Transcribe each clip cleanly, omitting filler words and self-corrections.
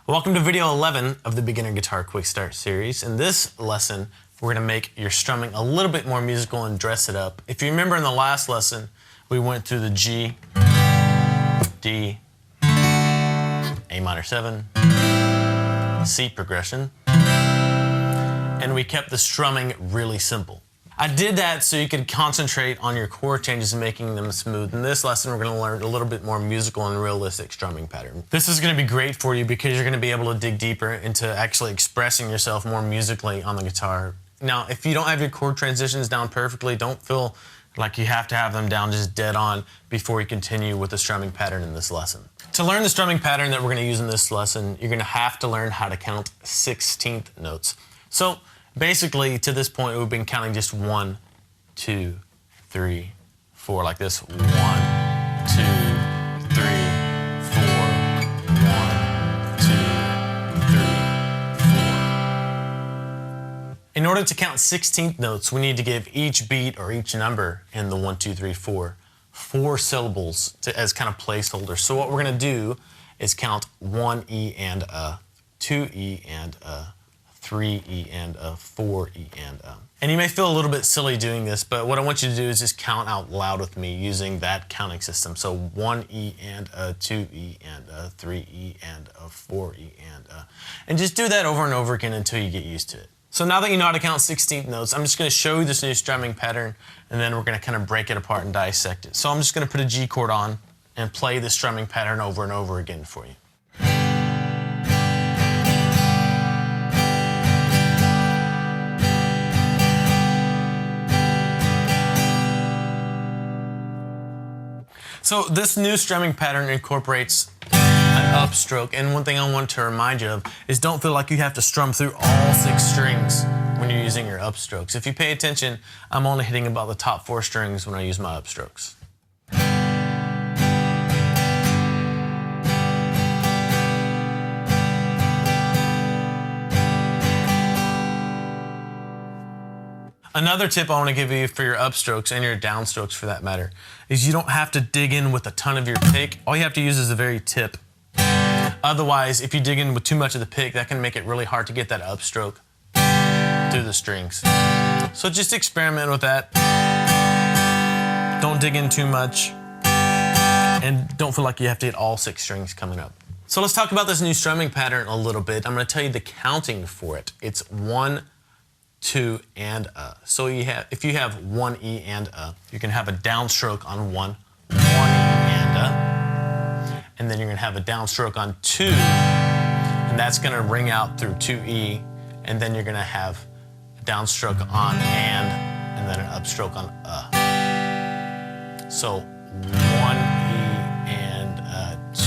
Welcome to video 11 of the Beginner Guitar Quick Start series. In this lesson, we're going to make your strumming a little bit more musical and dress it up. If you remember in the last lesson, we went through the G, D, A minor 7, C progression, and we kept the strumming really simple. I did that so you could concentrate on your chord changes and making them smooth. In this lesson, we're going to learn a little bit more musical and realistic strumming pattern. This is going to be great for you because you're going to be able to dig deeper into actually expressing yourself more musically on the guitar. Now, if you don't have your chord transitions down perfectly, don't feel like you have to have them down just dead on before you continue with the strumming pattern in this lesson. To learn the strumming pattern that we're going to use in this lesson, you're going to have to learn how to count 16th notes. So basically, to this point, we've been counting just 1, 2, 3, 4, like this. 1, 2, 3, 4, 1, 2, 3, 4. In order to count 16th notes, we need to give each beat or each number in the 1, 2, 3, 4, 4 syllables as kind of placeholders. So what we're going to do is count 1 E and a, 2 E and a, 3 E and a, 4 E and a. And you may feel a little bit silly doing this, but what I want you to do is just count out loud with me using that counting system. So 1 E and a, 2 E and a, 3 E and a, 4 E and a. And just do that over and over again until you get used to it. So now that you know how to count 16th notes, I'm just going to show you this new strumming pattern, and then we're going to kind of break it apart and dissect it. So I'm just going to put a G chord on and play the strumming pattern over and over again for you. So this new strumming pattern incorporates an upstroke, and one thing I want to remind you of is don't feel like you have to strum through all 6 strings when you're using your upstrokes. If you pay attention, I'm only hitting about the top 4 strings when I use my upstrokes. Another tip I want to give you for your upstrokes and your downstrokes for that matter is you don't have to dig in with a ton of your pick. All you have to use is the very tip. Otherwise, if you dig in with too much of the pick, that can make it really hard to get that upstroke through the strings. So just experiment with that. Don't dig in too much. And don't feel like you have to hit all 6 strings coming up. So let's talk about this new strumming pattern a little bit. I'm going to tell you the counting for it. It's 1, 2, and a. So if you have 1 E and a, you can have a downstroke on 1 E and a, and then you're going to have a downstroke on 2, and that's going to ring out through 2 E, and then you're going to have a downstroke on and then an upstroke on a. So 1 E and a, 2 E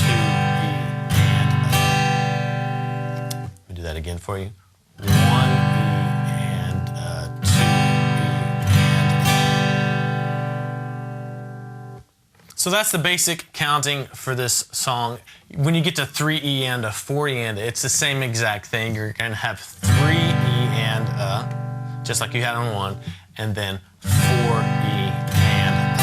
and a. Let me do that again for you. 1 So that's the basic counting for this song. When you get to 3 E and a, 4 E and a, it's the same exact thing. You're going to have 3 E and a, just like you had on 1, and then 4 E and a.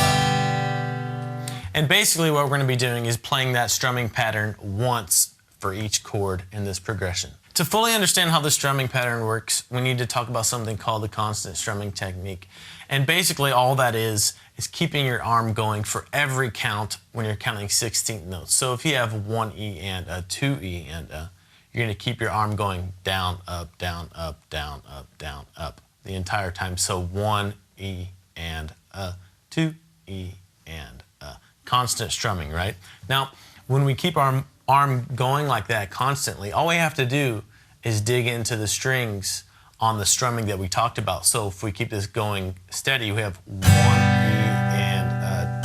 And basically what we're going to be doing is playing that strumming pattern once for each chord in this progression. To fully understand how the strumming pattern works, we need to talk about something called the constant strumming technique. And basically all that is keeping your arm going for every count when you're counting 16th notes. So if you have 1 E and a, 2 E and a, you're going to keep your arm going down, up, down, up, down, up, down, up the entire time. So 1 E and a, 2 E and a. Constant strumming, right? Now, when we keep our arm going like that constantly, all we have to do is dig into the strings on the strumming that we talked about. So if we keep this going steady, we have 1 E and a,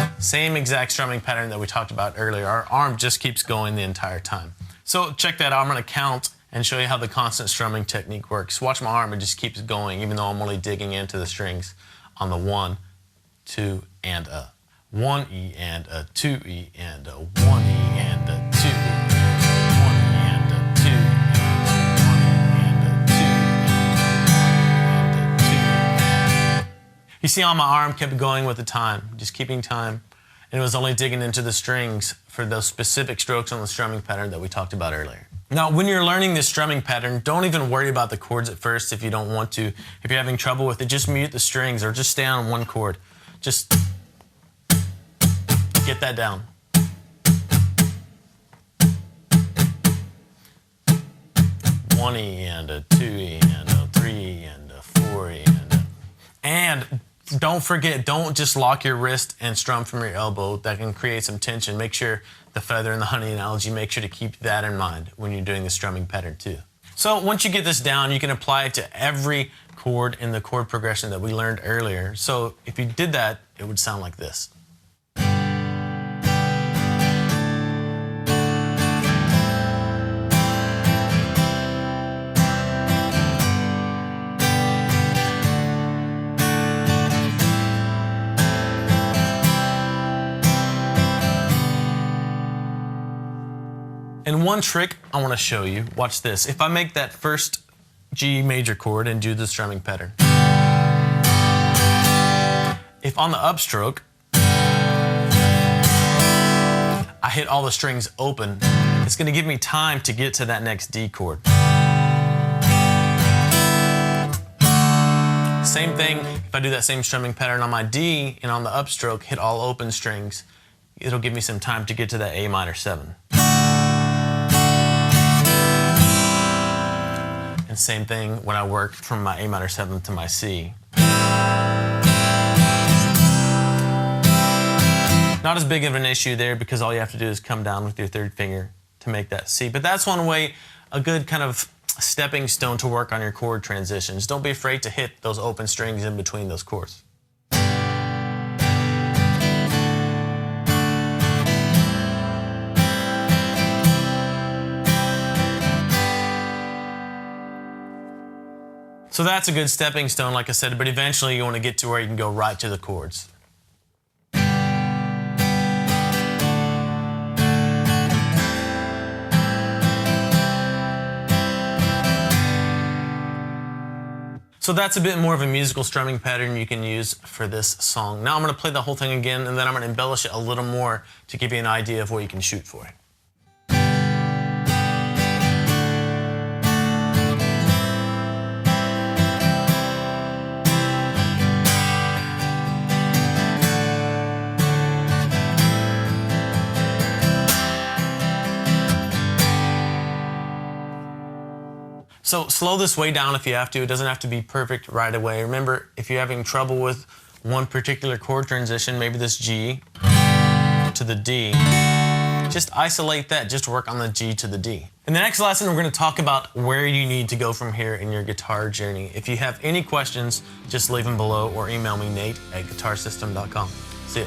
2 E. Same exact strumming pattern that we talked about earlier. Our arm just keeps going the entire time. So check that out. I'm going to count and show you how the constant strumming technique works. Watch my arm, it just keeps going even though I'm only digging into the strings on the 1, 2, and a. 1 E and a, 2 E and a, 1 E and a, 2 E. You see how my arm kept going with the time, just keeping time. and it was only digging into the strings for those specific strokes on the strumming pattern that we talked about earlier. Now, when you're learning this strumming pattern, don't even worry about the chords at first if you don't want to. If you're having trouble with it, just mute the strings or just stay on one chord. Just get that down. One E and a 2 E and a 3 E and a 4 E and don't forget, don't just lock your wrist and strum from your elbow. That can create some tension. Make sure the feather and the honey analogy, make sure to keep that in mind when you're doing the strumming pattern too. So once you get this down, you can apply it to every chord in the chord progression that we learned earlier. So if you did that, it would sound like this. And one trick I want to show you, watch this. If I make that first G major chord and do the strumming pattern, if on the upstroke, I hit all the strings open, it's going to give me time to get to that next D chord. Same thing, if I do that same strumming pattern on my D and on the upstroke, hit all open strings, it'll give me some time to get to that A minor 7. And same thing when I work from my A minor 7 to my C. Not as big of an issue there because all you have to do is come down with your third finger to make that C. But that's one way, a good kind of stepping stone to work on your chord transitions. Don't be afraid to hit those open strings in between those chords. So that's a good stepping stone, like I said, but eventually you want to get to where you can go right to the chords. So that's a bit more of a musical strumming pattern you can use for this song. Now I'm going to play the whole thing again, and then I'm going to embellish it a little more to give you an idea of what you can shoot for. So slow this way down if you have to. It doesn't have to be perfect right away. Remember, if you're having trouble with one particular chord transition, maybe this G to the D, just isolate that. Just work on the G to the D. In the next lesson, we're going to talk about where you need to go from here in your guitar journey. If you have any questions, just leave them below or email me, Nate@guitarsystem.com. See ya.